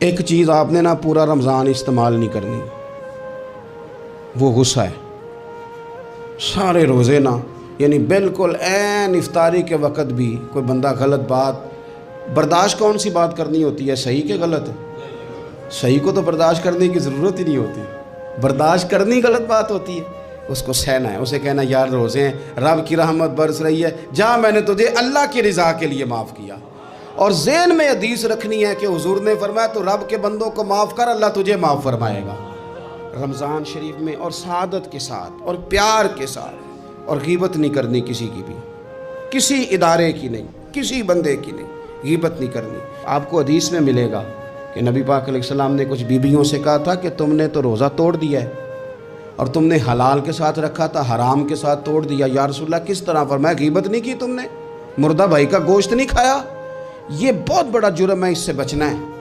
एक चीज़ आपने ना पूरा रमज़ान इस्तेमाल नहीं करनी, वो गुस्सा है। सारे रोज़े ना यानी बिल्कुल ऐन इफ्तारी के वक़्त भी कोई बंदा गलत बात बर्दाश्त, कौन सी बात करनी होती है, सही के गलत? सही को तो बर्दाश्त करने की ज़रूरत ही नहीं होती, बर्दाश्त करनी गलत बात होती है। उसको सहना है, उसे कहना यार रोज़े हैं, रब की रहमत बरस रही है, जा मैंने तुझे अल्लाह की रज़ा के लिए माफ़ किया। और ज़हन में हदीस रखनी है कि हुजूर ने फरमाया तो रब के बंदों को माफ़ कर, अल्लाह तुझे माफ़ फरमाएगा। रमज़ान शरीफ में और सादत के साथ और प्यार के साथ, और गीबत नहीं करनी किसी की भी, किसी इदारे की नहीं, किसी बंदे की नहीं, गीबत नहीं करनी। आपको हदीस में मिलेगा कि नबी पाक अलैहिस्सलाम ने कुछ बीबियों से कहा था कि तुमने तो रोज़ा तोड़ दिया है और तुमने हलाल के साथ रखा था, हराम के साथ तोड़ दिया। या रसूलल्लाह किस तरह? फरमाया गीबत नहीं की तुमने, मुर्दा भाई का गोश्त नहीं खाया, ये बहुत बड़ा जुर्म है, इससे बचना है।